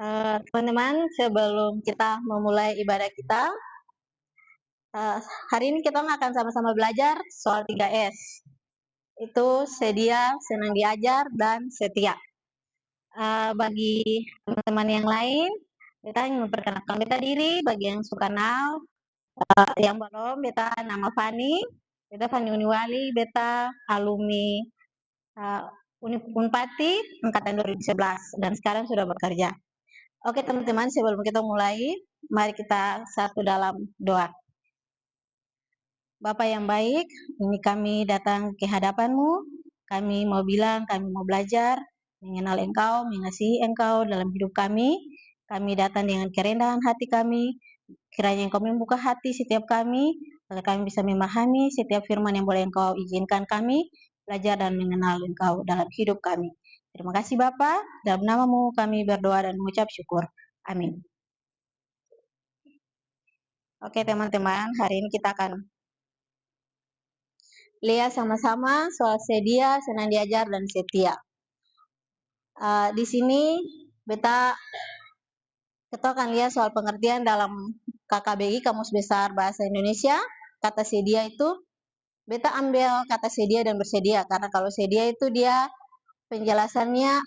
Teman-teman, sebelum kita memulai ibadah kita, eh, hari ini kita akan sama-sama belajar soal 3S. Itu sedia, senang diajar, dan setia. Bagi teman-teman yang lain, kita ingin memperkenalkan kita diri. Bagi yang suka kenal, yang belum, beta nama Fani. Beta Fani Uniwali, beta alumni uh, Unpati angkatan 2011 dan sekarang sudah bekerja. Oke teman-teman, sebelum kita mulai, mari kita satu dalam doa. Bapak yang baik, ini kami datang ke hadapan-Mu. Kami mau bilang, kami mau belajar, mengenal Engkau, mengasihi Engkau dalam hidup kami. Kami datang dengan kerendahan hati kami. Kiranya Engkau membuka hati setiap kami, agar kami bisa memahami setiap firman yang boleh Engkau izinkan kami, belajar dan mengenal Engkau dalam hidup kami. Terima kasih Bapak, dalam nama-Mu kami berdoa dan mengucap syukur. Amin. Oke teman-teman, hari ini kita akan lihat sama-sama soal sedia, senang diajar, dan setia. Di sini kita akan lihat soal pengertian dalam KKBI, Kamus Besar Bahasa Indonesia. Kata sedia itu, beta ambil kata sedia dan bersedia, karena kalau sedia itu dia penjelasannya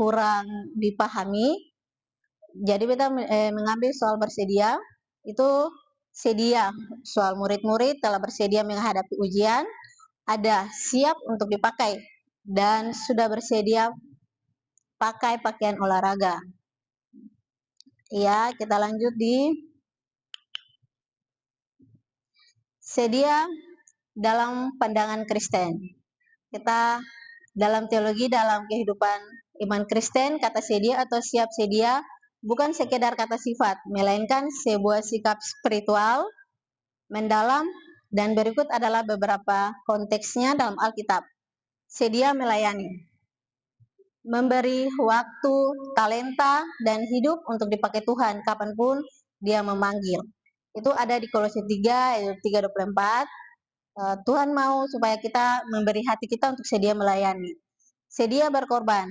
kurang dipahami. Jadi beta mengambil soal bersedia, itu sedia, soal murid-murid telah bersedia menghadapi ujian, ada siap untuk dipakai, dan sudah bersedia pakai pakaian olahraga. Ya, kita lanjut di sedia dalam pandangan Kristen. Kita dalam teologi, dalam kehidupan iman Kristen, kata sedia atau siap sedia bukan sekedar kata sifat, melainkan sebuah sikap spiritual mendalam, dan berikut adalah beberapa konteksnya dalam Alkitab. Sedia melayani, memberi waktu, talenta, dan hidup untuk dipakai Tuhan kapanpun dia memanggil. Itu ada di Kolose 3 ayat 3:24. Tuhan mau supaya kita memberi hati kita untuk sedia melayani, sedia berkorban,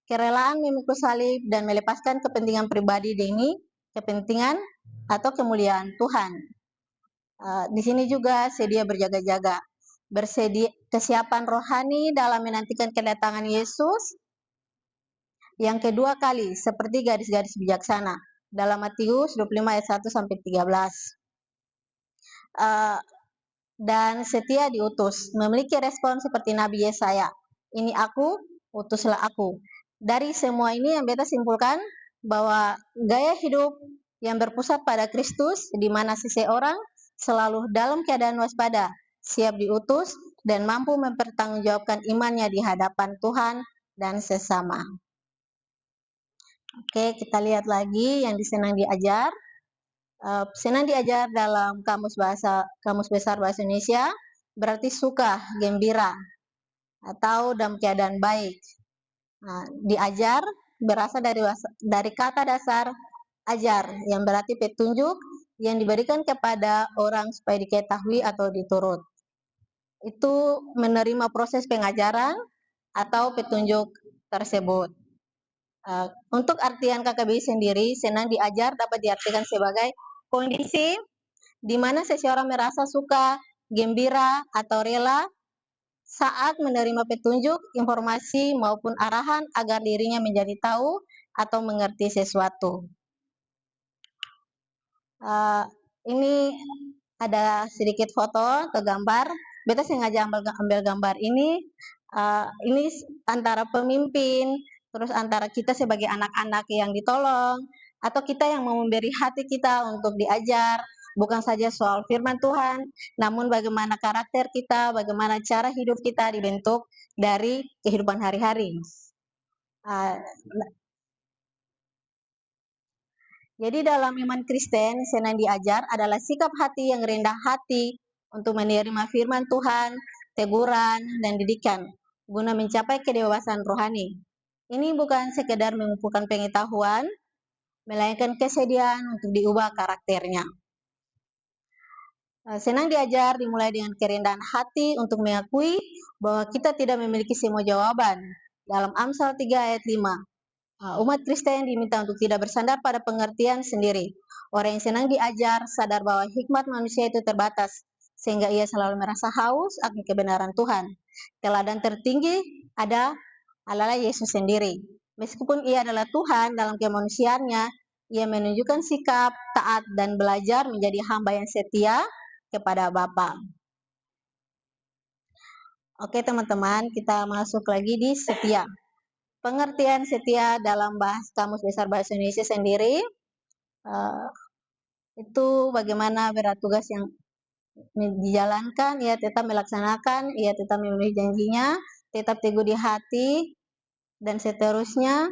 kerelaan memikul salib dan melepaskan kepentingan pribadi demi kepentingan atau kemuliaan Tuhan. Di sini juga sedia berjaga-jaga, bersedia kesiapan rohani dalam menantikan kedatangan Yesus yang kedua kali, seperti gadis-gadis bijaksana dalam Matius 25 ayat 1 sampai 13. Dan setia diutus, memiliki respon seperti Nabi Yesaya. Ini aku, utuslah aku. Dari semua ini yang beta simpulkan bahwa gaya hidup yang berpusat pada Kristus, di mana seseorang selalu dalam keadaan waspada, siap diutus, dan mampu mempertanggungjawabkan imannya di hadapan Tuhan dan sesama. Oke, kita lihat lagi yang senang diajar. Senang diajar dalam Kamus Besar Bahasa Indonesia berarti suka, gembira, atau dalam keadaan baik. Diajar berasal dari kata dasar ajar yang berarti petunjuk yang diberikan kepada orang supaya diketahui atau diturut. Itu menerima proses pengajaran atau petunjuk tersebut. Untuk artian KKBI sendiri, senang diajar dapat diartikan sebagai kondisi di mana seseorang merasa suka, gembira, atau rela saat menerima petunjuk, informasi, maupun arahan agar dirinya menjadi tahu atau mengerti sesuatu. Ini ada sedikit foto atau gambar. Beta sengaja ambil gambar ini. Ini antara pemimpin, terus antara kita sebagai anak-anak yang ditolong, atau kita yang mau memberi hati kita untuk diajar, bukan saja soal firman Tuhan, namun bagaimana karakter kita, bagaimana cara hidup kita dibentuk dari kehidupan hari-hari. Jadi dalam iman Kristen, senang diajar adalah sikap hati yang rendah hati untuk menerima firman Tuhan, teguran, dan didikan, guna mencapai kedewasaan rohani. Ini bukan sekedar mengumpulkan pengetahuan, melainkan kesediaan untuk diubah karakternya. Senang diajar dimulai dengan kerendahan hati untuk mengakui bahwa kita tidak memiliki semua jawaban. Dalam Amsal 3 ayat 5, Umat Kristen diminta untuk tidak bersandar pada pengertian sendiri. Orang yang senang diajar sadar bahwa hikmat manusia itu terbatas, sehingga ia selalu merasa haus akan kebenaran Tuhan. Teladan tertinggi adalah Yesus sendiri. Meskipun ia adalah Tuhan dalam kemanusiaannya, ia menunjukkan sikap taat dan belajar menjadi hamba yang setia kepada Bapa. Oke teman-teman, kita masuk lagi di setia. Pengertian setia dalam Kamus Besar Bahasa Indonesia sendiri itu bagaimana berat tugas yang dijalankan, ia tetap melaksanakan, ia tetap memenuhi janjinya, tetap teguh di hati, dan seterusnya.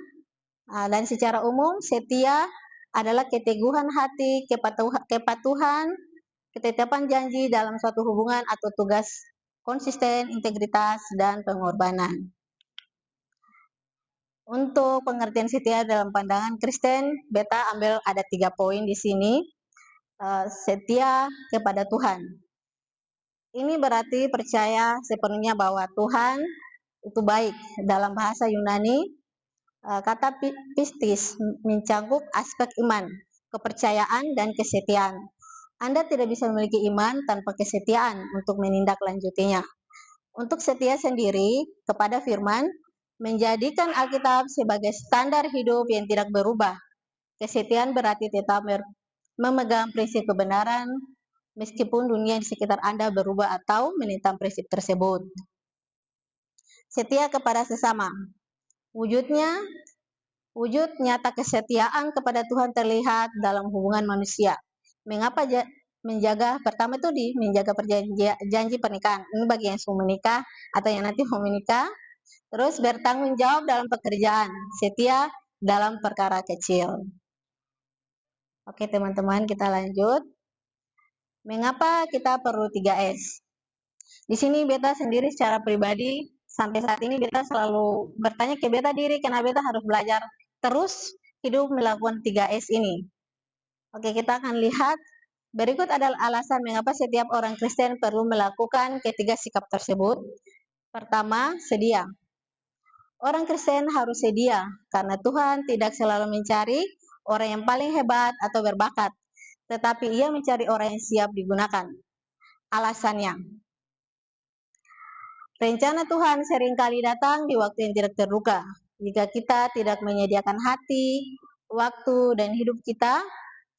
Dan secara umum setia adalah keteguhan hati, kepatuhan, ketetapan janji dalam suatu hubungan atau tugas, konsisten, integritas, dan pengorbanan. Untuk pengertian setia dalam pandangan Kristen, beta ambil ada 3 poin di sini. Setia kepada Tuhan. Ini berarti percaya sepenuhnya bahwa Tuhan itu baik. Dalam bahasa Yunani, kata pistis mencakup aspek iman, kepercayaan, dan kesetiaan. Anda tidak bisa memiliki iman tanpa kesetiaan untuk menindaklanjutinya. Untuk setia sendiri kepada firman, menjadikan Alkitab sebagai standar hidup yang tidak berubah. Kesetiaan berarti tetap memegang prinsip kebenaran, meskipun dunia di sekitar Anda berubah atau menentang prinsip tersebut. Setia kepada sesama. Wujud nyata kesetiaan kepada Tuhan terlihat dalam hubungan manusia. Mengapa pertama itu menjaga janji pernikahan. Ini bagi yang sudah menikah atau yang nanti mau menikah. Terus bertanggung jawab dalam pekerjaan, setia dalam perkara kecil. Oke teman-teman, kita lanjut. Mengapa kita perlu 3S? Di sini beta sendiri secara pribadi sampai saat ini beta selalu bertanya ke beta diri kenapa beta harus belajar terus hidup melakukan 3S ini. Oke, kita akan lihat berikut adalah alasan mengapa setiap orang Kristen perlu melakukan ketiga sikap tersebut. Pertama, sedia. Orang Kristen harus sedia karena Tuhan tidak selalu mencari orang yang paling hebat atau berbakat, tetapi Ia mencari orang yang siap digunakan. Alasannya, rencana Tuhan seringkali datang di waktu yang tidak terduga. Jika kita tidak menyediakan hati, waktu, dan hidup kita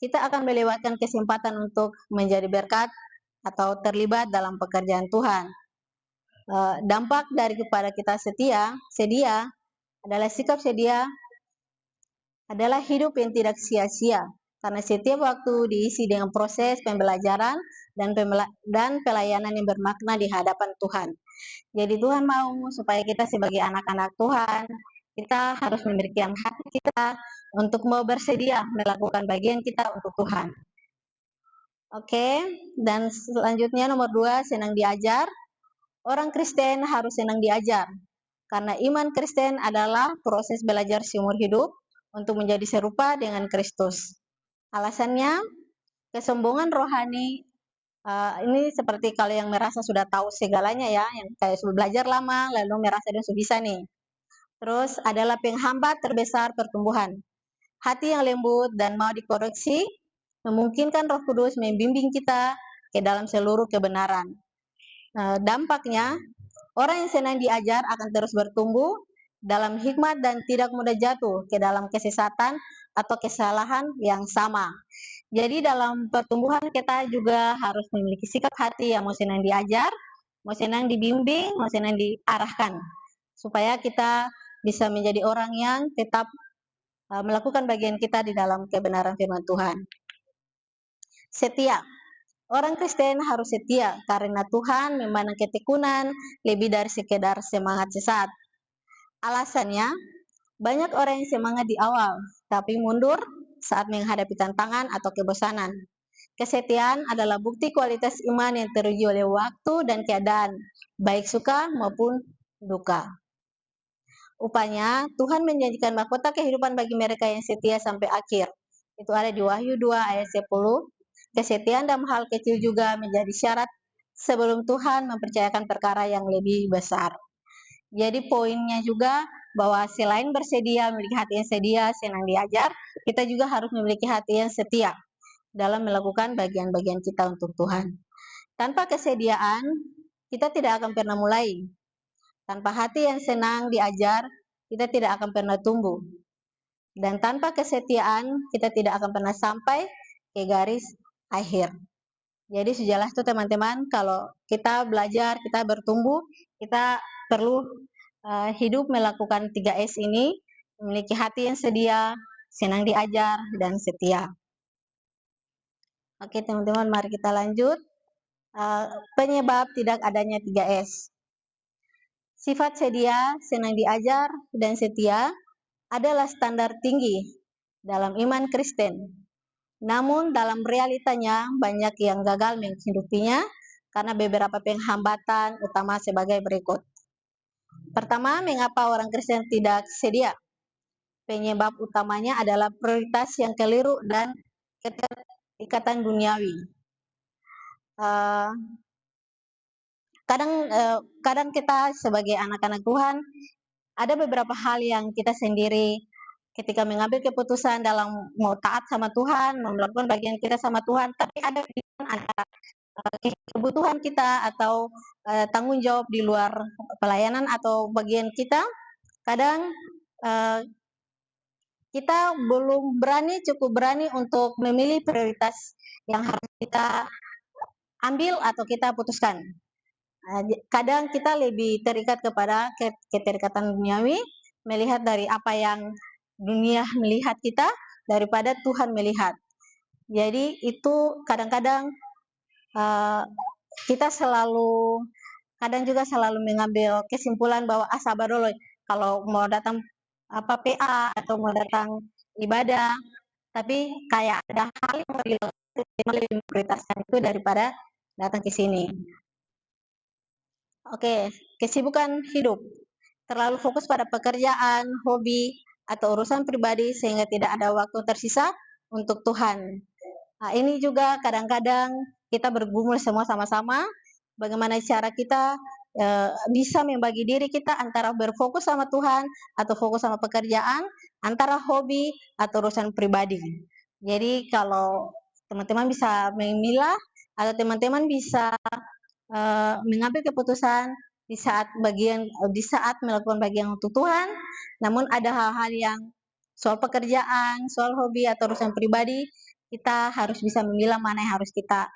akan melewatkan kesempatan untuk menjadi berkat atau terlibat dalam pekerjaan Tuhan. Dampak dari kepada kita sedia adalah sikap sedia adalah hidup yang tidak sia-sia, karena setiap waktu diisi dengan proses pembelajaran dan pelayanan yang bermakna di hadapan Tuhan. Jadi Tuhan mau supaya kita sebagai anak-anak Tuhan, kita harus memberikan hati kita untuk mau bersedia melakukan bagian kita untuk Tuhan. Oke, dan selanjutnya nomor 2, senang diajar. Orang Kristen harus senang diajar, karena iman Kristen adalah proses belajar seumur hidup untuk menjadi serupa dengan Kristus. Alasannya, kesombongan rohani ini seperti kalau yang merasa sudah tahu segalanya ya, yang kayak sudah belajar lama lalu merasa dia sudah bisa nih. Terus adalah penghambat terbesar pertumbuhan. Hati yang lembut dan mau dikoreksi memungkinkan Roh Kudus membimbing kita ke dalam seluruh kebenaran. Dampaknya, orang yang senang diajar akan terus bertumbuh dalam hikmat dan tidak mudah jatuh ke dalam kesesatan atau kesalahan yang sama. Jadi dalam pertumbuhan kita juga harus memiliki sikap hati yang mau senang diajar, mau senang dibimbing, mau senang diarahkan. Supaya kita bisa menjadi orang yang tetap melakukan bagian kita di dalam kebenaran firman Tuhan. Setia. Orang Kristen harus setia karena Tuhan memandang ketekunan lebih dari sekedar semangat sesaat. Alasannya, banyak orang yang semangat di awal, tapi mundur saat menghadapi tantangan atau kebosanan. Kesetiaan adalah bukti kualitas iman yang teruji oleh waktu dan keadaan, baik suka maupun duka. Upanya, Tuhan menjanjikan mahkota kehidupan bagi mereka yang setia sampai akhir. Itu ada di Wahyu 2 ayat 10. Kesetiaan dalam hal kecil juga menjadi syarat sebelum Tuhan mempercayakan perkara yang lebih besar. Jadi poinnya juga bahwa selain bersedia, memiliki hati yang sedia, senang diajar, kita juga harus memiliki hati yang setia dalam melakukan bagian-bagian kita untuk Tuhan. Tanpa kesediaan, kita tidak akan pernah mulai. Tanpa hati yang senang diajar, kita tidak akan pernah tumbuh. Dan tanpa kesetiaan, kita tidak akan pernah sampai ke garis akhir. Jadi sejelas itu teman-teman, kalau kita belajar, kita bertumbuh, kita perlu hidup melakukan 3S ini, memiliki hati yang sedia, senang diajar, dan setia. Oke teman-teman, mari kita lanjut. Penyebab tidak adanya 3S. Sifat sedia, senang diajar, dan setia adalah standar tinggi dalam iman Kristen. Namun dalam realitanya banyak yang gagal menghidupinya karena beberapa penghambatan utama sebagai berikut. Pertama, mengapa orang Kristen tidak sedia? Penyebab utamanya adalah prioritas yang keliru dan keterikatan duniawi. Kadang kita sebagai anak-anak Tuhan ada beberapa hal yang kita sendiri ketika mengambil keputusan dalam mau taat sama Tuhan, mau melakukan bagian kita sama Tuhan, tapi ada antara kebutuhan kita atau tanggung jawab di luar pelayanan atau bagian kita, kadang kita belum cukup berani untuk memilih prioritas yang harus kita ambil atau kita putuskan. Kadang kita lebih terikat kepada keterikatan duniawi, melihat dari apa yang dunia melihat kita daripada Tuhan melihat. Jadi itu kadang-kadang kita kadang juga selalu mengambil kesimpulan bahwa sabar dulu, kalau mau datang PA atau mau datang ibadah, tapi kayak ada hal yang lebih prioritaskan itu daripada datang ke sini. Oke, kesibukan hidup. Terlalu fokus pada pekerjaan, hobi, atau urusan pribadi sehingga tidak ada waktu tersisa untuk Tuhan. Nah, ini juga kadang-kadang kita bergumul semua sama-sama bagaimana cara kita bisa membagi diri kita antara berfokus sama Tuhan atau fokus sama pekerjaan, antara hobi atau urusan pribadi. Jadi kalau teman-teman bisa memilah atau teman-teman bisa mengambil keputusan di saat melakukan bagian untuk Tuhan, namun ada hal-hal yang soal pekerjaan, soal hobi atau urusan pribadi, kita harus bisa memilah mana yang harus kita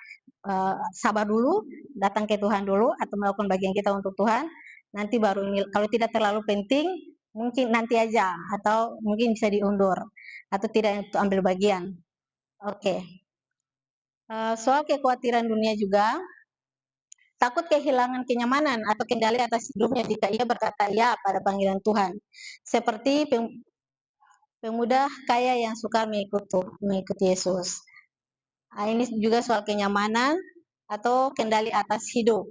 sabar dulu, datang ke Tuhan dulu atau melakukan bagian kita untuk Tuhan, nanti baru kalau tidak terlalu penting mungkin nanti aja atau mungkin bisa diundur atau tidak untuk ambil bagian. Oke. Soal kekhawatiran dunia juga, takut kehilangan kenyamanan atau kendali atas hidupnya jika ia berkata ya pada panggilan Tuhan. Seperti pemuda kaya yang suka mengikuti Yesus. Ini juga soal kenyamanan atau kendali atas hidup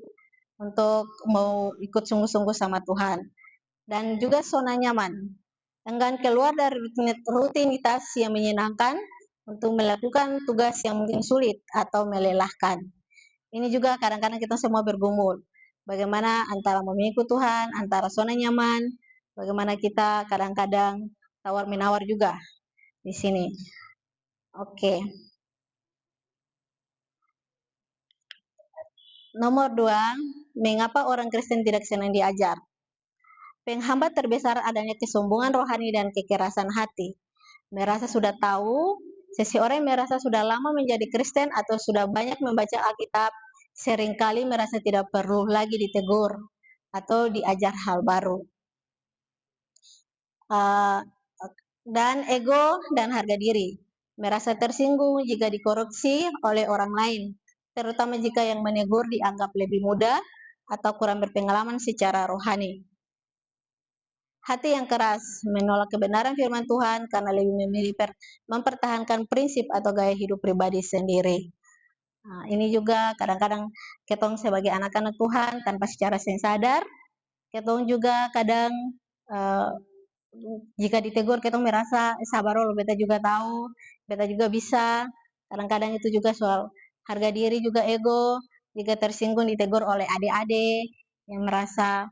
untuk mau ikut sungguh-sungguh sama Tuhan. Dan juga zona nyaman. Enggan keluar dari rutinitas yang menyenangkan untuk melakukan tugas yang mungkin sulit atau melelahkan. Ini juga kadang-kadang kita semua bergumul. Bagaimana antara mengikut Tuhan, antara zona nyaman, bagaimana kita kadang-kadang tawar-menawar juga di sini. Oke. Nomor 2, mengapa orang Kristen tidak senang diajar? Penghambat terbesar adanya kesombongan rohani dan kekerasan hati. Merasa sudah tahu, seseorang yang merasa sudah lama menjadi Kristen atau sudah banyak membaca Alkitab, seringkali merasa tidak perlu lagi ditegur atau diajar hal baru. Dan ego dan harga diri. Merasa tersinggung jika dikoreksi oleh orang lain, terutama jika yang menegur dianggap lebih muda atau kurang berpengalaman secara rohani. Hati yang keras menolak kebenaran firman Tuhan karena lebih memilih mempertahankan prinsip atau gaya hidup pribadi sendiri. Nah, ini juga kadang-kadang ketong sebagai anak-anak Tuhan tanpa secara sadar, ketong juga kadang jika ditegur ketong merasa sabar lo, beta juga tahu, beta juga bisa. Kadang-kadang itu juga soal harga diri juga ego, jika tersinggung ditegur oleh adik-adik yang merasa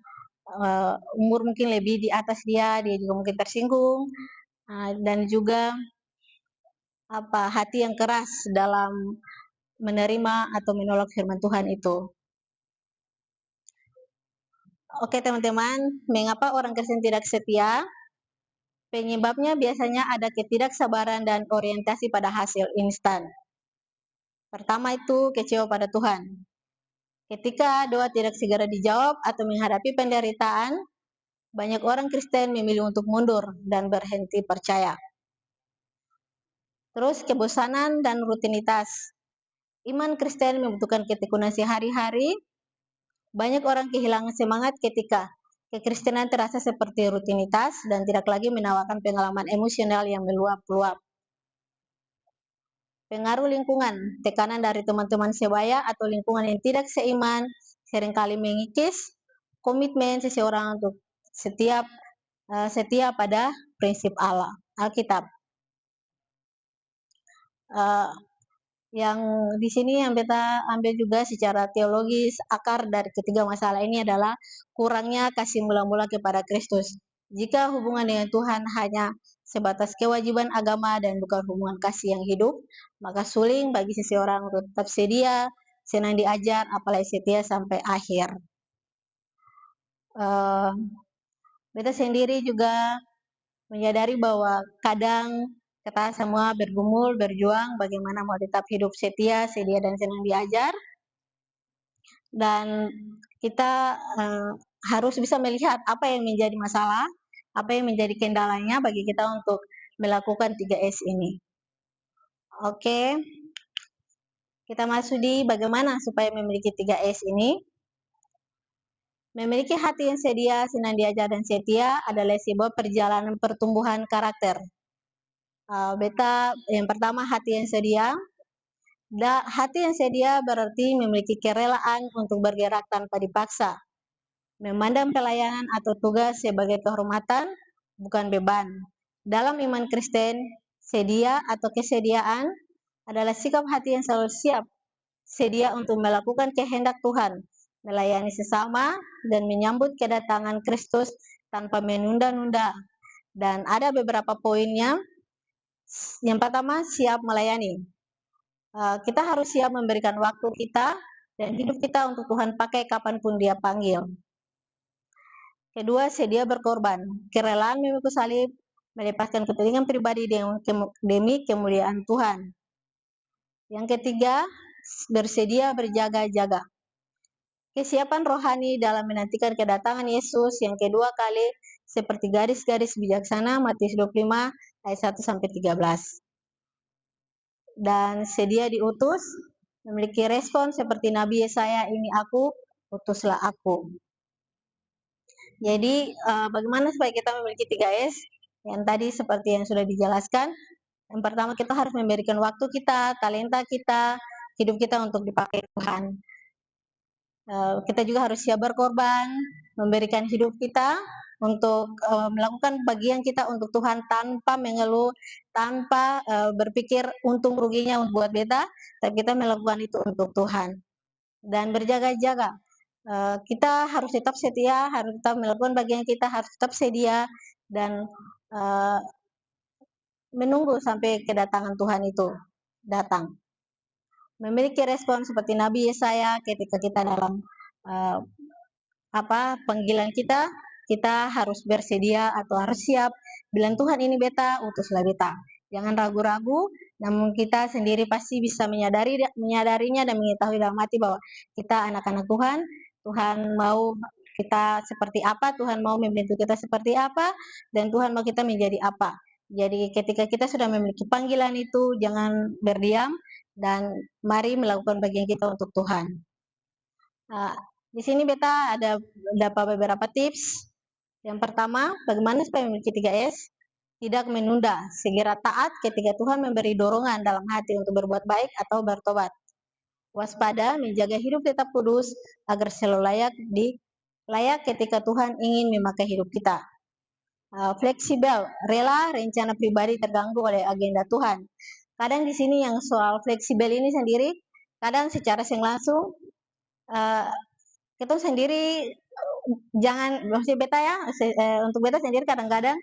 umur mungkin lebih di atas dia juga mungkin tersinggung, dan juga hati yang keras dalam menerima atau menolak firman Tuhan itu. Oke teman-teman, mengapa orang Kristen tidak setia? Penyebabnya biasanya ada ketidaksabaran dan orientasi pada hasil instan. Pertama itu kecewa pada Tuhan. Ketika doa tidak segera dijawab atau menghadapi penderitaan, banyak orang Kristen memilih untuk mundur dan berhenti percaya. Terus kebosanan dan rutinitas. Iman Kristen membutuhkan ketekunan sehari-hari. Banyak orang kehilangan semangat ketika kekristenan terasa seperti rutinitas dan tidak lagi menawarkan pengalaman emosional yang meluap-luap. Pengaruh lingkungan, tekanan dari teman-teman sebaya atau lingkungan yang tidak seiman seringkali mengikis komitmen seseorang untuk setia pada prinsip Allah, Alkitab. Yang di sini yang beta ambil juga secara teologis, akar dari ketiga masalah ini adalah kurangnya kasih mula-mula kepada Kristus. Jika hubungan dengan Tuhan hanya sebatas kewajiban agama dan bukan hubungan kasih yang hidup, maka sulit bagi seseorang untuk tetap sedia, senang diajar, apalagi setia sampai akhir. Beta sendiri juga menyadari bahwa kadang kita semua bergumul, berjuang bagaimana mau tetap hidup setia, sedia dan senang diajar. Dan kita harus bisa melihat apa yang menjadi masalah, apa yang menjadi kendalanya bagi kita untuk melakukan 3S ini. Oke, kita masuk di bagaimana supaya memiliki 3S ini. Memiliki hati yang sedia, senang diajar dan setia adalah sebuah perjalanan pertumbuhan karakter. Beta yang pertama hati yang sedia. Hati yang sedia berarti memiliki kerelaan untuk bergerak tanpa dipaksa. Memandang pelayanan atau tugas sebagai kehormatan, bukan beban. Dalam iman Kristen, sedia atau kesediaan adalah sikap hati yang selalu siap, sedia untuk melakukan kehendak Tuhan, melayani sesama, dan menyambut kedatangan Kristus tanpa menunda-nunda. Dan ada beberapa poinnya. Yang pertama, siap melayani. Kita harus siap memberikan waktu kita dan hidup kita untuk Tuhan pakai kapanpun Dia panggil. Kedua, sedia berkorban. Kerelaan memikul salib, melepaskan kepentingan pribadi demi kemuliaan Tuhan. Yang ketiga, bersedia berjaga-jaga. Kesiapan rohani dalam menantikan kedatangan Yesus yang kedua kali seperti garis-garis bijaksana Matius 25 ayat 1-13. Dan sedia diutus, memiliki respon seperti Nabi Yesaya, ini aku, utuslah aku. Jadi bagaimana supaya kita memiliki 3S? Yang tadi seperti yang sudah dijelaskan. Yang pertama kita harus memberikan waktu kita, talenta kita, hidup kita untuk dipakai Tuhan. Kita juga harus siap berkorban, memberikan hidup kita untuk melakukan bagian kita untuk Tuhan tanpa mengeluh, tanpa berpikir untung ruginya buat beta, tapi kita melakukan itu untuk Tuhan. Dan berjaga-jaga. Kita harus tetap setia, harus tetap melakukan bagian kita, harus tetap sedia dan menunggu sampai kedatangan Tuhan itu datang. Memiliki respon seperti Nabi Yesaya ketika kita dalam panggilan kita harus bersedia atau harus siap. Bilang Tuhan ini beta, utuslah beta. Jangan ragu-ragu, namun kita sendiri pasti bisa menyadarinya dan mengetahui dalam hati bahwa kita anak-anak Tuhan. Tuhan mau kita seperti apa, Tuhan mau membentuk kita seperti apa, dan Tuhan mau kita menjadi apa. Jadi ketika kita sudah memiliki panggilan itu, jangan berdiam dan mari melakukan bagian kita untuk Tuhan. Di sini beta ada beberapa tips. Yang pertama, bagaimana supaya memiliki 3S? Tidak menunda, segera taat ketika Tuhan memberi dorongan dalam hati untuk berbuat baik atau bertobat. Waspada, menjaga hidup tetap kudus agar selalu layak ketika Tuhan ingin memakai hidup kita. Fleksibel, rela rencana pribadi terganggu oleh agenda Tuhan. Kadang di sini yang soal fleksibel ini sendiri, kadang secara langsung kita sendiri jangan, maksudnya beta ya, untuk beta sendiri kadang-kadang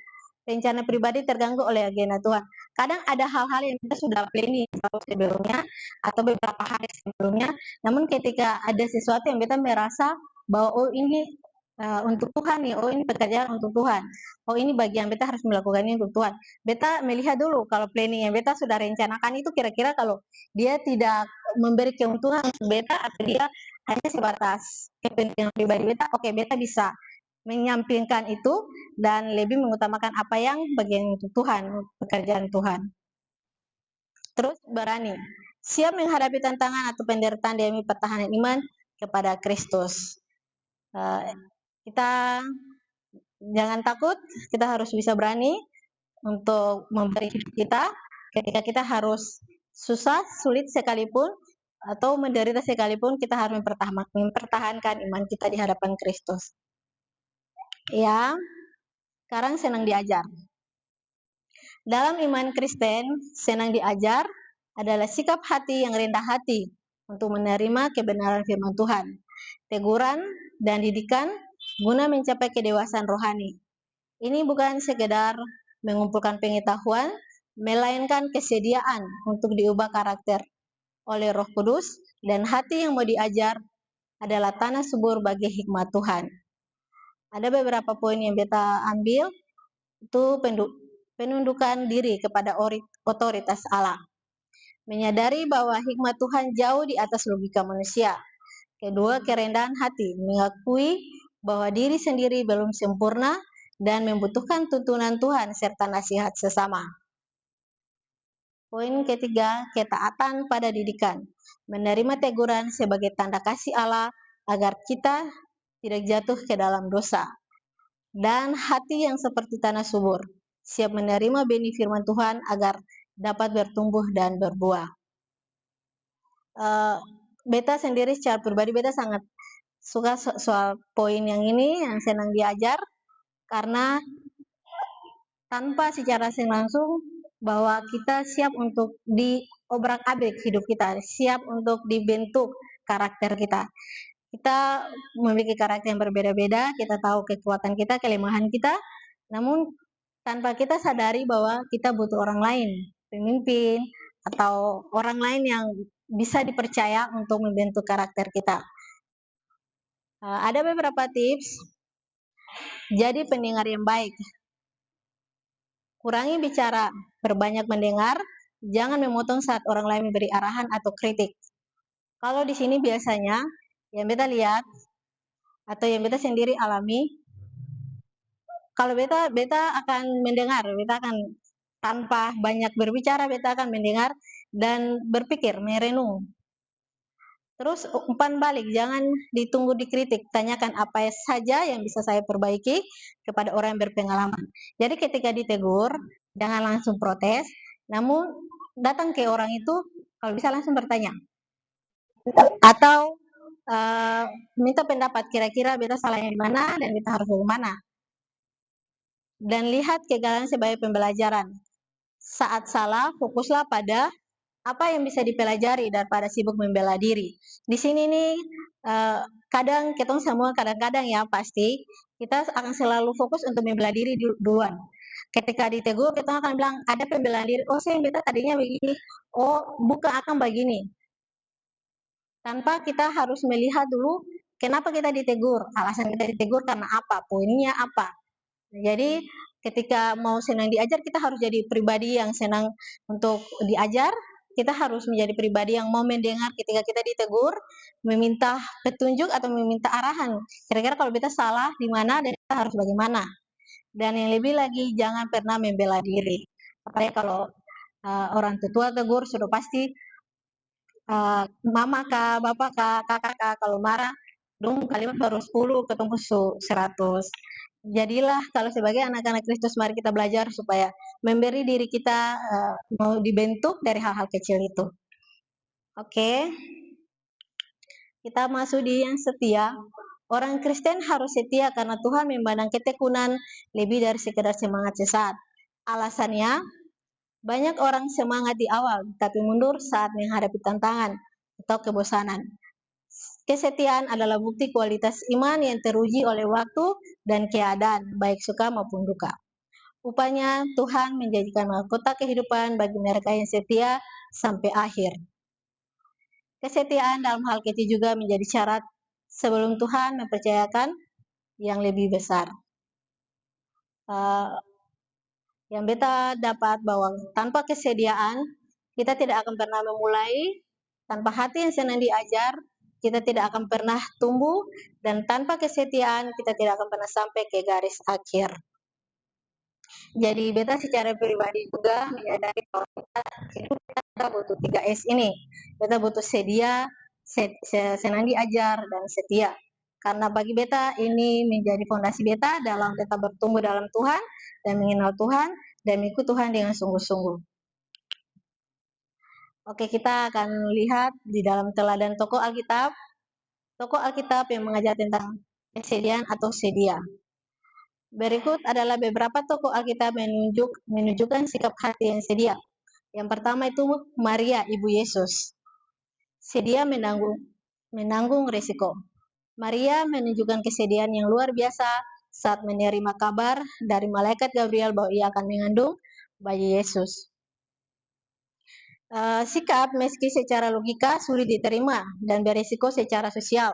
rencana pribadi terganggu oleh agenda Tuhan. Kadang ada hal-hal yang kita sudah planning sebelumnya atau beberapa hari sebelumnya, namun ketika ada sesuatu yang beta merasa bahwa oh ini untuk Tuhan nih, oh ini pekerjaan untuk Tuhan, oh ini bagian beta harus melakukan ini untuk Tuhan. Beta melihat dulu kalau planning yang beta sudah rencanakan itu kira-kira kalau dia tidak memberi keuntungan untuk beta atau dia hanya sebatas kepentingan pribadi beta, oke, beta bisa menyampingkan itu dan lebih mengutamakan apa yang bagian untuk Tuhan, pekerjaan Tuhan. Terus berani, siap menghadapi tantangan atau penderitaan demi pertahanan iman kepada Kristus. Kita jangan takut, kita harus bisa berani untuk memberi hidup kita ketika kita harus susah, sulit sekalipun atau menderita sekalipun, kita harus mempertahankan iman kita di hadapan Kristus. Ya, sekarang senang diajar. Dalam iman Kristen, senang diajar adalah sikap hati yang rendah hati untuk menerima kebenaran firman Tuhan, teguran dan didikan guna mencapai kedewasaan rohani. Ini bukan sekedar mengumpulkan pengetahuan, melainkan kesediaan untuk diubah karakter oleh Roh Kudus, dan hati yang mau diajar adalah tanah subur bagi hikmat Tuhan. Ada beberapa poin yang beta ambil, itu penundukan diri kepada otoritas Allah. Menyadari bahwa hikmat Tuhan jauh di atas logika manusia. Kedua, kerendahan hati, mengakui bahwa diri sendiri belum sempurna dan membutuhkan tuntunan Tuhan serta nasihat sesama. Poin ketiga, ketaatan pada didikan. Menerima teguran sebagai tanda kasih Allah agar kita tidak jatuh ke dalam dosa. Dan hati yang seperti tanah subur, siap menerima benih firman Tuhan agar dapat bertumbuh dan berbuah. Beta sendiri secara pribadi, beta sangat suka soal poin yang ini, yang senang diajar, karena tanpa secara langsung bahwa kita siap untuk diobrak-abrik hidup kita, siap untuk dibentuk karakter kita. Kita memiliki karakter yang berbeda-beda, kita tahu kekuatan kita, kelemahan kita, namun tanpa kita sadari bahwa kita butuh orang lain, pemimpin, atau orang lain yang bisa dipercaya untuk membentuk karakter kita. Ada beberapa tips, jadi pendengar yang baik. Kurangi bicara, berbanyak mendengar, jangan memotong saat orang lain memberi arahan atau kritik. Kalau di sini biasanya, yang beta lihat, atau yang beta sendiri alami, kalau beta akan mendengar, beta akan tanpa banyak berbicara, beta akan mendengar dan berpikir, merenung. Terus umpan balik, jangan ditunggu dikritik, tanyakan apa saja yang bisa saya perbaiki kepada orang yang berpengalaman. Jadi ketika ditegur, jangan langsung protes, namun datang ke orang itu, kalau bisa langsung bertanya. Atau minta pendapat, kira-kira beta salahnya di mana dan beta harus bagaimana. Dan lihat kegagalan sebagai pembelajaran. Saat salah, fokuslah pada apa yang bisa dipelajari daripada sibuk membela diri. Di sini nih kadang kita semua kadang-kadang ya pasti kita akan selalu fokus untuk membela diri duluan. Ketika ditegur kita akan bilang ada pembelaan diri, oh saya beta tadinya begini, oh bukan akan begini. Tanpa kita harus melihat dulu kenapa kita ditegur, alasan kita ditegur karena apa, poinnya apa. Jadi ketika mau senang diajar, kita harus jadi pribadi yang senang untuk diajar. Kita harus menjadi pribadi yang mau mendengar ketika kita ditegur, meminta petunjuk atau meminta arahan. Kira-kira kalau kita salah di mana dan kita harus bagaimana. Dan yang lebih lagi, jangan pernah membela diri. Apalagi kalau orang tua tegur, sudah pasti mama kah, bapak kah, kakak kah, kalau marah, dong kalimat baru 10, ketemu 100. Jadilah kalau sebagai anak-anak Kristus, mari kita belajar supaya memberi diri kita mau dibentuk dari hal-hal kecil itu. Oke. Kita masuk di yang setia. Orang Kristen harus setia karena Tuhan memandang ketekunan lebih dari sekedar semangat sesaat. Alasannya, banyak orang semangat di awal, tapi mundur saat menghadapi tantangan atau kebosanan. Kesetiaan adalah bukti kualitas iman yang teruji oleh waktu dan keadaan, baik suka maupun duka. Upanya Tuhan menjadikan mahkota kehidupan bagi mereka yang setia sampai akhir. Kesetiaan dalam hal itu juga menjadi syarat sebelum Tuhan mempercayakan yang lebih besar. Yang beta dapat bahwa tanpa kesediaan kita tidak akan pernah memulai, tanpa hati yang senang diajar kita tidak akan pernah tumbuh, dan tanpa kesetiaan kita tidak akan pernah sampai ke garis akhir. Jadi beta secara pribadi juga menyadari bahwa kita butuh 3S ini. Beta butuh sedia, senang diajar, dan setia. Karena bagi beta ini menjadi fondasi beta dalam beta bertumbuh dalam Tuhan dan mengenal Tuhan dan mengikut Tuhan dengan sungguh-sungguh. Oke, kita akan lihat di dalam teladan tokoh Alkitab yang mengajar tentang kesediaan atau sedia. Berikut adalah beberapa tokoh Alkitab yang menunjukkan sikap hati yang sedia. Yang pertama itu Maria, ibu Yesus. Sedia menanggung risiko. Maria menunjukkan kesediaan yang luar biasa saat menerima kabar dari malaikat Gabriel bahwa ia akan mengandung bayi Yesus. Sikap meski secara logika sulit diterima dan berisiko secara sosial.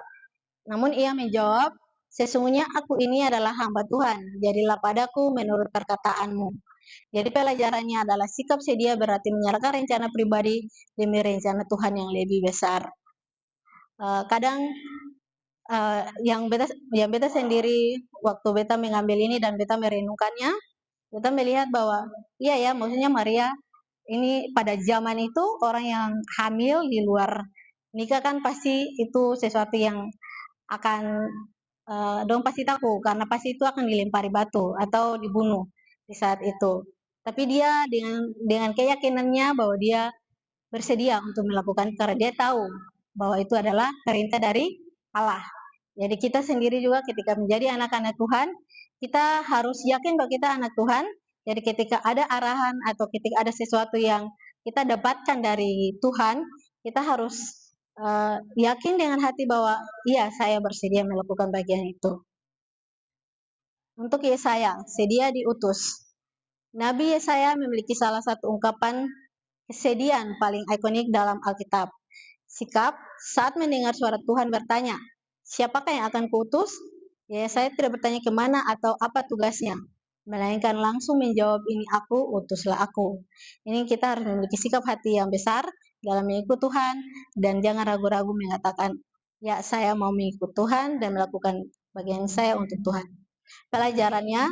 Namun ia menjawab, sesungguhnya aku ini adalah hamba Tuhan, jadilah padaku menurut perkataanmu. Jadi pelajarannya adalah sikap sedia berarti menyerahkan rencana pribadi demi rencana Tuhan yang lebih besar. Kadang yang beta sendiri waktu beta mengambil ini dan beta merenungkannya, beta melihat bahwa iya ya, maksudnya Maria ini pada zaman itu orang yang hamil di luar nikah kan pasti itu sesuatu yang akan dong pasti tahu karena pasti itu akan dilempari batu atau dibunuh di saat itu. Tapi dia dengan keyakinannya bahwa dia bersedia untuk melakukan karena dia tahu bahwa itu adalah perintah dari Allah. Jadi kita sendiri juga ketika menjadi anak-anak Tuhan, kita harus yakin bahwa kita anak Tuhan. Jadi ketika ada arahan atau ketika ada sesuatu yang kita dapatkan dari Tuhan, kita harus yakin dengan hati bahwa iya saya bersedia melakukan bagian itu. Untuk Yesaya, sedia diutus. Nabi Yesaya memiliki salah satu ungkapan kesediaan paling ikonik dalam Alkitab. Sikap saat mendengar suara Tuhan bertanya, siapakah yang akan kuutus? Ya, saya tidak bertanya kemana atau apa tugasnya, melainkan langsung menjawab, ini aku, utuslah aku. Ini kita harus memiliki sikap hati yang besar dalam mengikut Tuhan dan jangan ragu-ragu mengatakan, ya saya mau mengikut Tuhan dan melakukan bagian saya untuk Tuhan. Pelajarannya,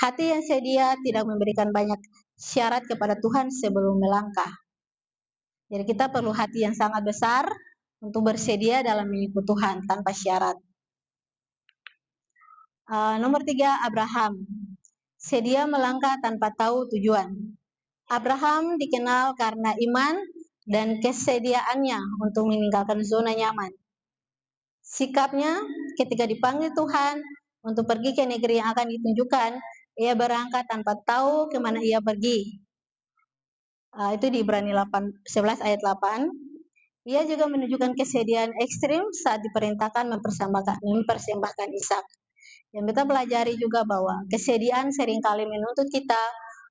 hati yang sedia tidak memberikan banyak syarat kepada Tuhan sebelum melangkah. Jadi kita perlu hati yang sangat besar untuk bersedia dalam mengikut Tuhan tanpa syarat. Nomor 3, Abraham. Sedia melangkah tanpa tahu tujuan. Abraham dikenal karena iman dan kesediaannya untuk meninggalkan zona nyaman. Sikapnya ketika dipanggil Tuhan untuk pergi ke negeri yang akan ditunjukkan, ia berangkat tanpa tahu kemana ia pergi. Itu di Ibrani 11 ayat 8. Ia juga menunjukkan kesediaan ekstrim saat diperintahkan mempersembahkan Ishak. Yang kita pelajari juga bahwa kesediaan seringkali menuntut kita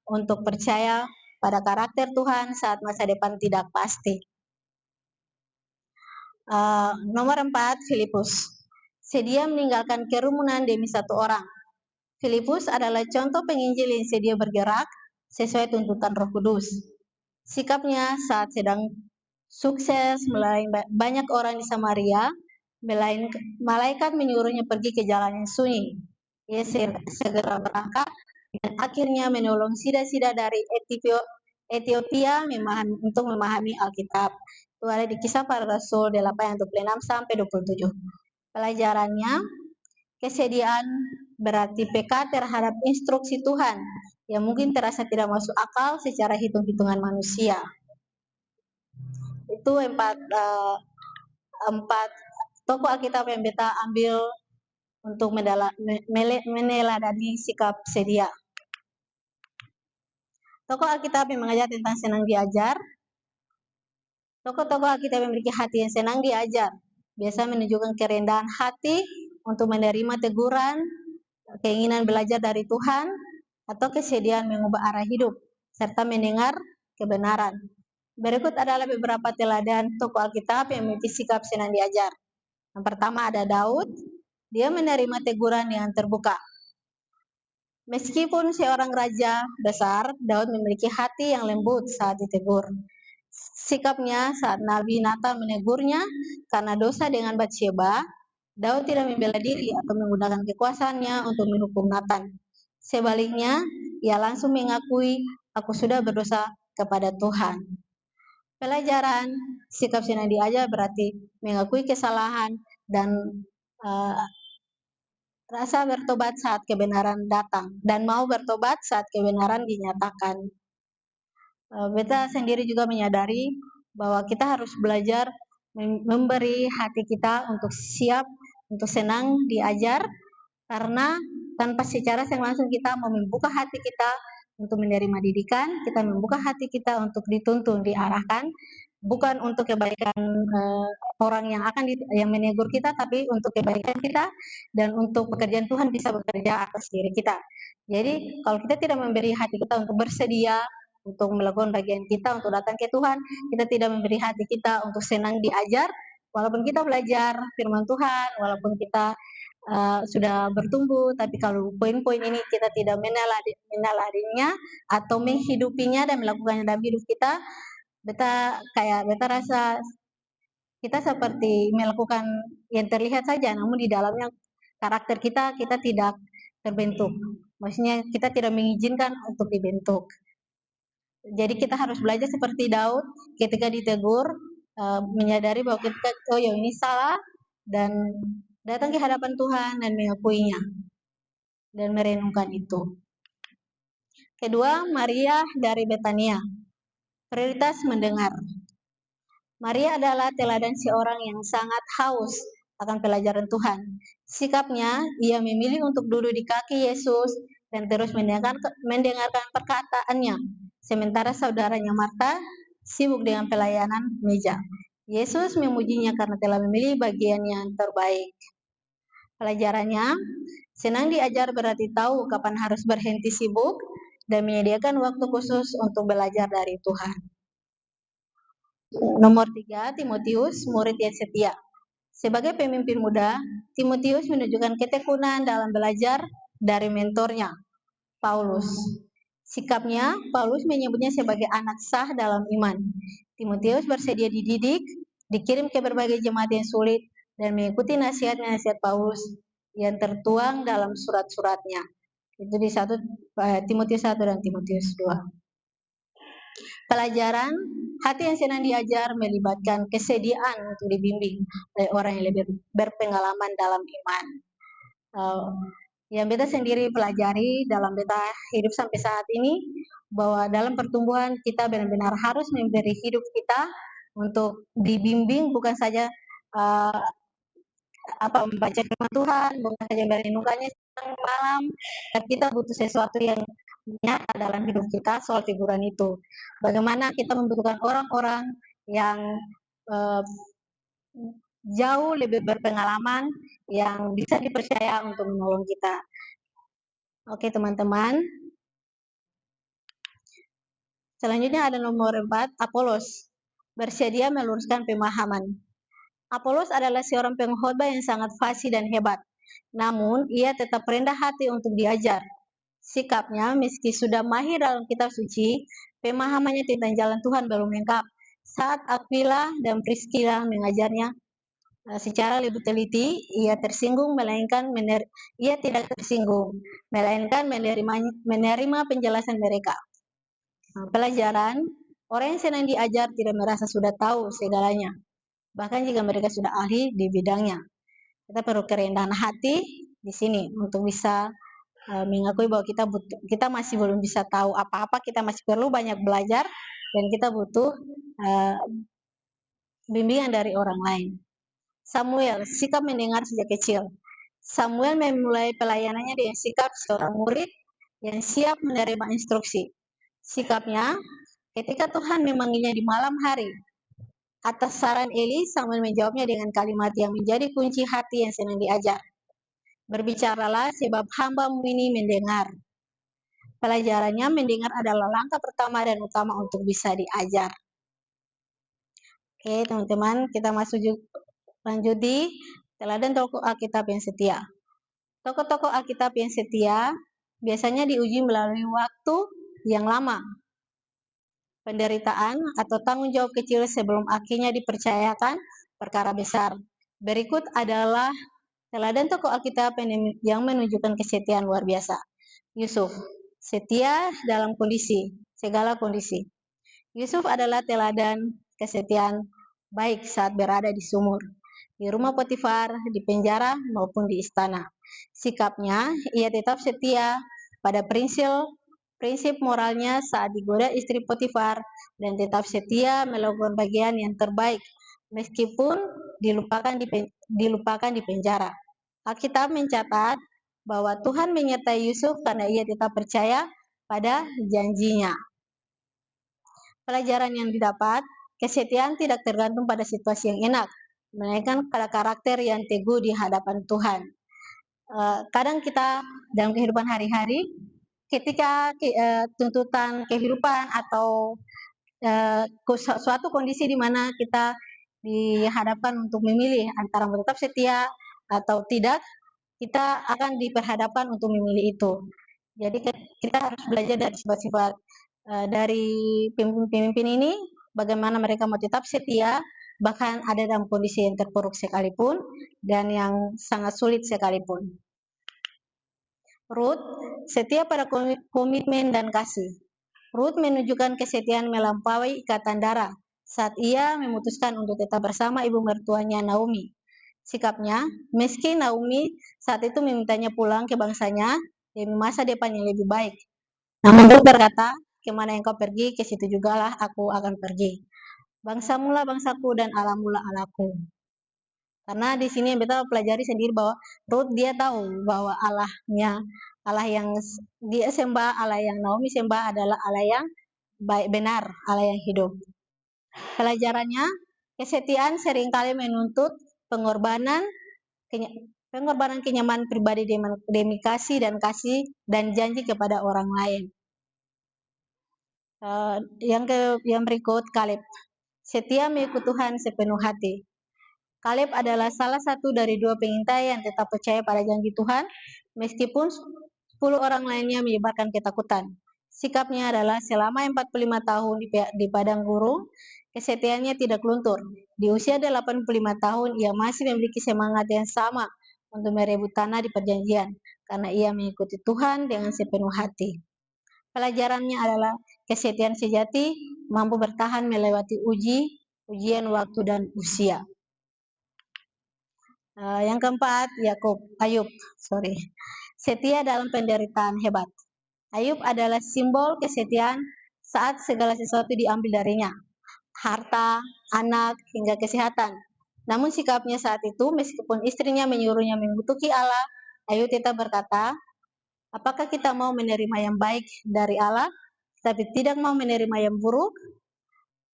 untuk percaya pada karakter Tuhan saat masa depan tidak pasti. Nomor 4, Filipus. Sedia meninggalkan kerumunan demi satu orang. Filipus adalah contoh penginjil yang sedia bergerak sesuai tuntutan Roh Kudus. Sikapnya saat sedang sukses melayani banyak orang di Samaria, malaikat menyuruhnya pergi ke jalan yang sunyi. Ia segera berangkat dan akhirnya menolong sida-sida dari Ethiopia untuk memahami Alkitab. Itu ada di Kisah Para Rasul 8 ayat 26 sampai 27. Pelajarannya, kesediaan berarti peka terhadap instruksi Tuhan yang mungkin terasa tidak masuk akal secara hitung-hitungan manusia. Itu empat tokoh Alkitab yang beta ambil untuk meneladani sikap sedia. Tokoh Alkitab yang mengajar tentang senang diajar. Tokoh-tokoh Alkitab yang memiliki hati yang senang diajar. biasa menunjukkan kerendahan hati untuk menerima teguran, keinginan belajar dari Tuhan, atau kesediaan mengubah arah hidup, serta mendengar kebenaran. Berikut adalah beberapa teladan tokoh Alkitab yang memiliki sikap senang diajar. Yang pertama ada Daud, dia menerima teguran dengan terbuka. Meskipun seorang raja besar, Daud memiliki hati yang lembut saat ditegur. Sikapnya saat Nabi Natan menegurnya karena dosa dengan Batsyeba, Daud tidak membela diri atau menggunakan kekuasaannya untuk menghukum Natan. Sebaliknya, ia langsung mengakui, "Aku sudah berdosa kepada Tuhan." Pelajaran sikap senang diajar berarti mengakui kesalahan dan rasa bertobat saat kebenaran datang dan mau bertobat saat kebenaran dinyatakan. Beta sendiri juga menyadari bahwa kita harus belajar memberi hati kita untuk siap, untuk senang diajar, karena tanpa secara langsung kita mau membuka hati kita untuk menerima didikan, kita membuka hati kita untuk dituntun, diarahkan, bukan untuk kebaikan orang yang yang menegur kita, tapi untuk kebaikan kita dan untuk pekerjaan Tuhan bisa bekerja atas diri kita. Jadi kalau kita tidak memberi hati kita untuk bersedia untuk melakukan bagian kita untuk datang ke Tuhan, kita tidak memberi hati kita untuk senang diajar, walaupun kita belajar firman Tuhan, walaupun kita sudah bertumbuh, tapi kalau poin-poin ini kita tidak meneladinya atau menghidupinya dan melakukannya dalam hidup kita, beta rasa kita seperti melakukan yang terlihat saja, namun di dalamnya karakter kita tidak terbentuk. Maksudnya kita tidak mengizinkan untuk dibentuk. Jadi kita harus belajar seperti Daud ketika ditegur, menyadari bahwa kita, oh ya ini salah, dan datang ke hadapan Tuhan dan mengakuinya dan merenungkan itu. Kedua, Maria dari Betania. Prioritas mendengar. Maria adalah teladan seorang yang sangat haus akan pelajaran Tuhan. Sikapnya, ia memilih untuk duduk di kaki Yesus dan terus mendengarkan perkataannya. Sementara saudaranya Marta sibuk dengan pelayanan meja. Yesus memujinya karena telah memilih bagian yang terbaik. Pelajarannya, senang diajar berarti tahu kapan harus berhenti sibuk dan menyediakan waktu khusus untuk belajar dari Tuhan. Nomor 3, Timotius, murid yang setia. Sebagai pemimpin muda, Timotius menunjukkan ketekunan dalam belajar dari mentornya, Paulus. Sikapnya, Paulus menyebutnya sebagai anak sah dalam iman. Timotius bersedia dididik, dikirim ke berbagai jemaat yang sulit, dan mengikuti nasihat-nasihat Paulus yang tertuang dalam surat-suratnya. Itu di Timotius 1 dan Timotius 2. Pelajaran, hati yang senang diajar melibatkan kesediaan untuk dibimbing oleh orang yang lebih berpengalaman dalam iman. Yang beta sendiri pelajari dalam beta hidup sampai saat ini, bahwa dalam pertumbuhan kita benar-benar harus memberi hidup kita untuk dibimbing, bukan saja membaca firman Tuhan, bukan saja merenungkannya siang malam, tapi kita butuh sesuatu yang nyata dalam hidup kita soal figuran itu. Bagaimana kita membutuhkan orang-orang yang jauh lebih berpengalaman, yang bisa dipercaya untuk menolong kita. Oke teman-teman. Selanjutnya ada nomor 4, Apolos. Bersedia meluruskan pemahaman. Apolos adalah seorang pengkhotbah yang sangat fasih dan hebat. Namun, ia tetap rendah hati untuk diajar. Sikapnya, meski sudah mahir dalam kitab suci, pemahamannya tentang jalan Tuhan belum lengkap. Saat Aquila dan Priscilla mengajarnya secara lebih teliti, ia tidak tersinggung, melainkan menerima penjelasan mereka. Pelajaran, orang yang senang diajar tidak merasa sudah tahu segalanya, bahkan jika mereka sudah ahli di bidangnya. Kita perlu kerendahan hati di sini untuk bisa mengakui bahwa kita masih belum bisa tahu apa-apa, kita masih perlu banyak belajar, dan kita butuh bimbingan dari orang lain. Samuel, sikap mendengar sejak kecil. Samuel memulai pelayanannya dengan sikap seorang murid yang siap menerima instruksi. Sikapnya, ketika Tuhan memanggilnya di malam hari Atas saran Eli, Samuel menjawabnya dengan kalimat yang menjadi kunci hati yang senang diajar. Berbicaralah sebab hambamu ini mendengar. Pelajarannya mendengar adalah langkah pertama dan utama untuk bisa diajar. Oke, teman-teman, kita lanjut di teladan tokoh Alkitab yang setia. Tokoh-tokoh Alkitab yang setia biasanya diuji melalui waktu yang lama, penderitaan atau tanggung jawab kecil sebelum akhirnya dipercayakan perkara besar. Berikut adalah teladan tokoh Alkitab yang menunjukkan kesetiaan luar biasa. Yusuf, setia dalam segala kondisi. Yusuf adalah teladan kesetiaan baik saat berada di sumur, di rumah Potifar, di penjara maupun di istana. Sikapnya, ia tetap setia pada prinsip moralnya saat digoda istri Potifar dan tetap setia melakukan bagian yang terbaik meskipun dilupakan di penjara. Alkitab mencatat bahwa Tuhan menyertai Yusuf karena ia tetap percaya pada janjinya. Pelajaran yang didapat, kesetiaan tidak tergantung pada situasi yang enak, melainkan pada karakter yang teguh di hadapan Tuhan. Kadang kita dalam kehidupan hari-hari, ketika tuntutan kehidupan atau suatu kondisi di mana kita dihadapkan untuk memilih antara tetap setia atau tidak, kita akan diperhadapkan untuk memilih itu. Jadi kita harus belajar dari sifat-sifat dari pemimpin ini, bagaimana mereka mau tetap setia, bahkan ada dalam kondisi yang terpuruk sekalipun, dan yang sangat sulit sekalipun. Ruth, setia pada komitmen dan kasih. Ruth menunjukkan kesetiaan melampaui ikatan darah saat ia memutuskan untuk tetap bersama ibu mertuanya Naomi. Sikapnya, meski Naomi saat itu memintanya pulang ke bangsanya demi masa depan yang lebih baik. Namun Ruth berkata, kemana engkau pergi, ke situ jugalah aku akan pergi. Bangsamu lah bangsaku dan Allahmu lah Allahku. Karena di sini kita pelajari sendiri bahwa Ruth dia tahu bahwa Allah yang dia sembah, Allah yang Naomi sembah adalah Allah yang baik benar, Allah yang hidup. Pelajarannya, kesetiaan seringkali menuntut pengorbanan kenyamanan pribadi demi kasih dan janji kepada orang lain. Yang berikut, Kaleb, setia mengikut Tuhan sepenuh hati. Kaleb adalah salah satu dari 2 pengintai yang tetap percaya pada janji Tuhan, meskipun 10 orang lainnya menyebabkan ketakutan. Sikapnya adalah selama 45 tahun di padang gurun, kesetiaannya tidak luntur. Di usia 85 tahun, ia masih memiliki semangat yang sama untuk merebut tanah di perjanjian, karena ia mengikuti Tuhan dengan sepenuh hati. Pelajarannya adalah kesetiaan sejati mampu bertahan melewati ujian waktu dan usia. Yang keempat, Ayub, setia dalam penderitaan hebat. Ayub adalah simbol kesetiaan saat segala sesuatu diambil darinya, harta, anak, hingga kesehatan. Namun sikapnya saat itu, meskipun istrinya menyuruhnya mengutuki Allah, Ayub tetap berkata, apakah kita mau menerima yang baik dari Allah, tapi tidak mau menerima yang buruk?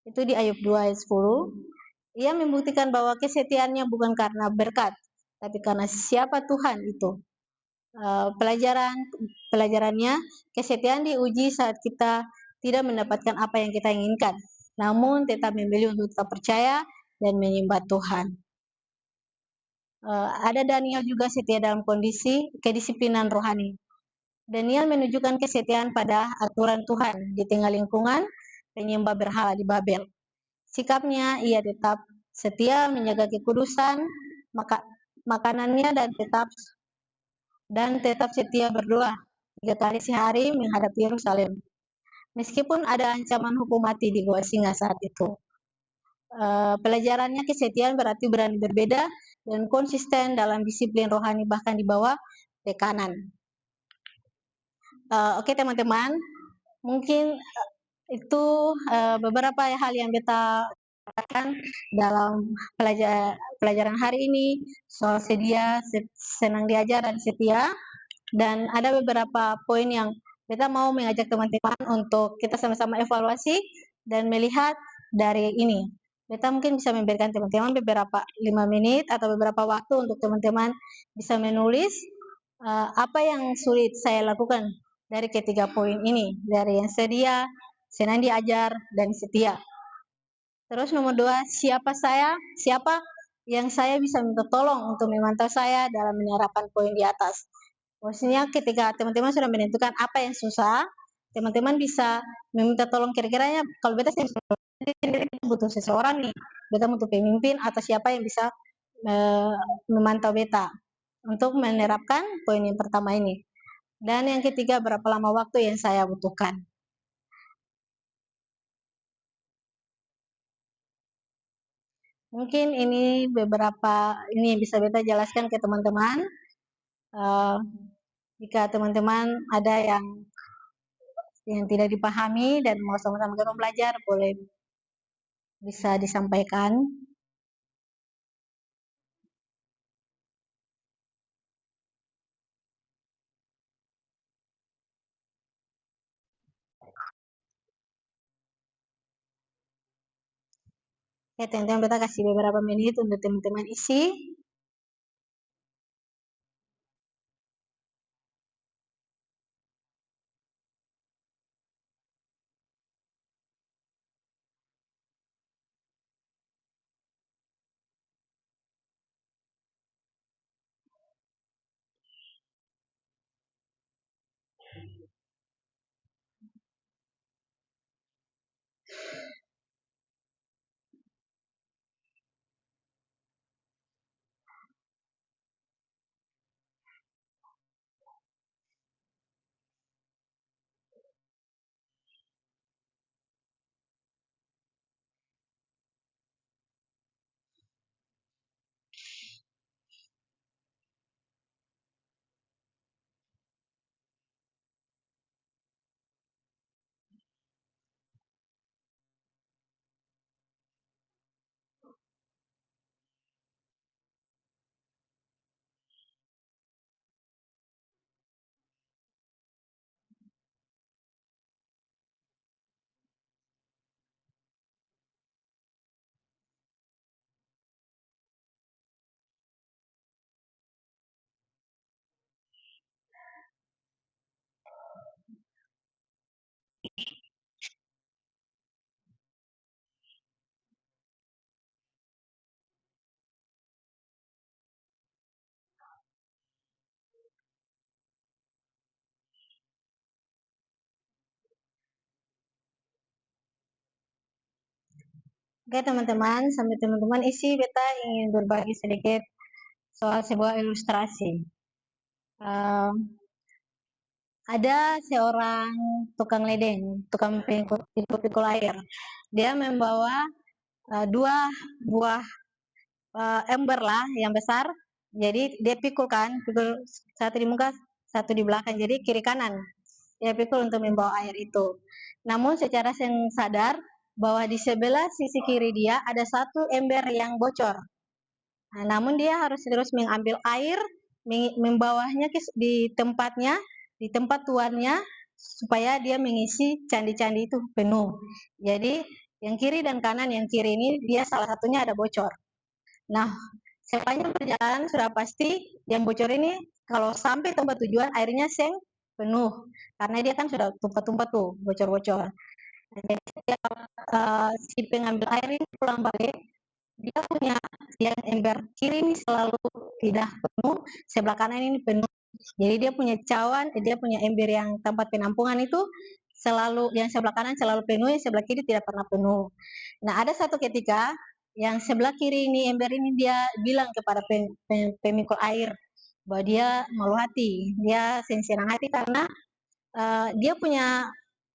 Itu di Ayub 2 ayat 10. Ia membuktikan bahwa kesetiaannya bukan karena berkat, tapi karena siapa Tuhan itu. Pelajarannya, kesetiaan diuji saat kita tidak mendapatkan apa yang kita inginkan, namun tetap memilih untuk tetap percaya dan menyembah Tuhan. Ada Daniel juga setia dalam kondisi kedisiplinan rohani. Daniel menunjukkan kesetiaan pada aturan Tuhan di tengah lingkungan penyembah berhala di Babel. Sikapnya, ia tetap setia menjaga kekudusan makanannya dan tetap setia berdoa 3 kali sehari menghadap Yerusalem. Meskipun ada ancaman hukum mati di Gua Singa saat itu. Pelajarannya, kesetiaan berarti berani berbeda dan konsisten dalam disiplin rohani bahkan di bawah tekanan. Oke teman-teman, mungkin itu beberapa hal yang kita katakan dalam pelajaran hari ini soal senang diajar dan setia, dan ada beberapa poin yang kita mau mengajak teman-teman untuk kita sama-sama evaluasi dan melihat dari ini. Beta mungkin bisa memberikan teman-teman beberapa 5 menit atau beberapa waktu untuk teman-teman bisa menulis apa yang sulit saya lakukan dari ketiga poin ini, dari yang sedia, senang diajar, dan setia. Terus nomor 2, siapa yang saya bisa minta tolong untuk memantau saya dalam menerapkan poin di atas. Maksudnya ketika teman-teman sudah menentukan apa yang susah, teman-teman bisa meminta tolong kira-kiranya kalau beta butuh seseorang nih, beta butuh pemimpin atau siapa yang bisa memantau beta untuk menerapkan poin yang pertama ini. Dan yang ketiga, berapa lama waktu yang saya butuhkan. Mungkin ini beberapa ini bisa beta jelaskan ke teman-teman. Jika teman-teman ada yang tidak dipahami dan mau sama-sama kita belajar, boleh bisa disampaikan. Ya, teman-teman, beta kasih beberapa menit untuk teman-teman isi. Oke teman-teman, sampai teman-teman isi, beta ingin berbagi sedikit soal sebuah ilustrasi. Ada seorang tukang ledeng, tukang pikul air. Dia membawa dua buah ember lah yang besar. Jadi dia pikul satu di muka, satu di belakang. Jadi kiri kanan dia pikul untuk membawa air itu. Namun secara sadar bahwa di sebelah sisi kiri dia ada satu ember yang bocor. Nah, namun dia harus terus mengambil air, membawanya di tempatnya, di tempat tuannya, supaya dia mengisi candi-candi itu penuh. Jadi yang kiri dan kanan, yang kiri ini dia salah satunya ada bocor. Nah, sepanjang perjalanan sudah pasti yang bocor ini kalau sampai tempat tujuan airnya penuh karena dia kan sudah tumpah-tumpah tuh bocor-bocor. Jadi si pengambil air ini pulang balik, dia punya yang ember kiri ini selalu tidak penuh, sebelah kanan ini penuh. Jadi dia punya dia punya ember yang tempat penampungan itu selalu yang sebelah kanan selalu penuh, yang sebelah kiri tidak pernah penuh. Nah, ada satu ketika yang sebelah kiri ini ember ini dia bilang kepada pemikul air bahwa dia malu hati, dia senang hati karena dia punya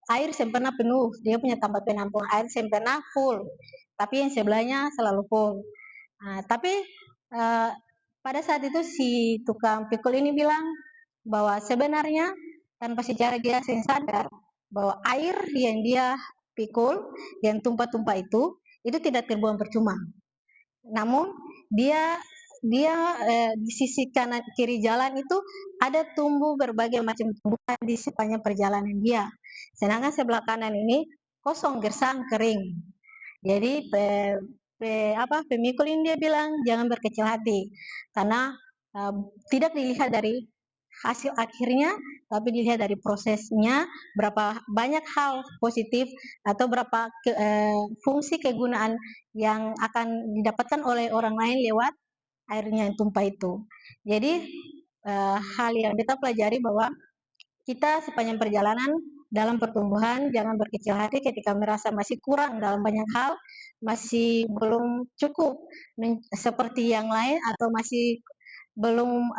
air sempurna penuh, dia punya tempat penampungan air sempurna full, tapi yang sebelahnya selalu full. Nah, tapi pada saat itu si tukang pikul ini bilang bahwa sebenarnya tanpa secara dia sadar bahwa air yang dia pikul, yang tumpah-tumpah itu tidak terbuang percuma. Namun dia dia di sisi kanan kiri jalan itu ada tumbuh berbagai macam tumbuhan di sepanjang perjalanan dia. Sedangkan sebelah kanan ini kosong, gersang, kering. Jadi pemikul ini dia bilang jangan berkecil hati karena tidak dilihat dari hasil akhirnya, tapi dilihat dari prosesnya, berapa banyak hal positif atau berapa fungsi kegunaan yang akan didapatkan oleh orang lain lewat airnya yang tumpah itu. Jadi hal yang kita pelajari bahwa kita sepanjang perjalanan dalam pertumbuhan jangan berkecil hati ketika merasa masih kurang dalam banyak hal, masih belum cukup seperti yang lain atau masih belum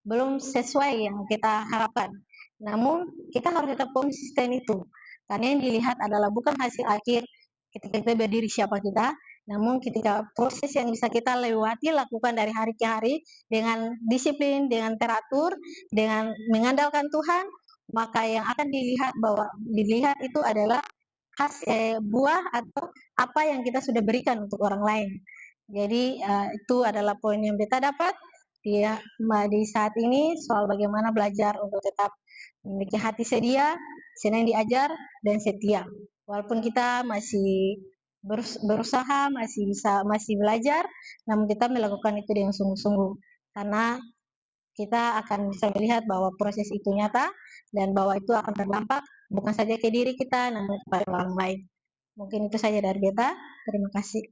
belum sesuai yang kita harapkan. Namun kita harus tetap konsisten itu. Karena yang dilihat adalah bukan hasil akhir ketika kita berdiri siapa kita, namun ketika proses yang bisa kita lewati lakukan dari hari ke hari dengan disiplin, dengan teratur, dengan mengandalkan Tuhan, maka yang akan dilihat itu adalah buah atau apa yang kita sudah berikan untuk orang lain. Jadi itu adalah poin yang kita dapat di saat ini soal bagaimana belajar untuk tetap memiliki hati sedia, senang diajar, dan setia. Walaupun kita masih berusaha, masih belajar, namun kita melakukan itu dengan sungguh-sungguh. Karena kita akan bisa melihat bahwa proses itu nyata dan bahwa itu akan berdampak bukan saja ke diri kita, namun kepada orang lain. Mungkin itu saja dari Beta. Terima kasih.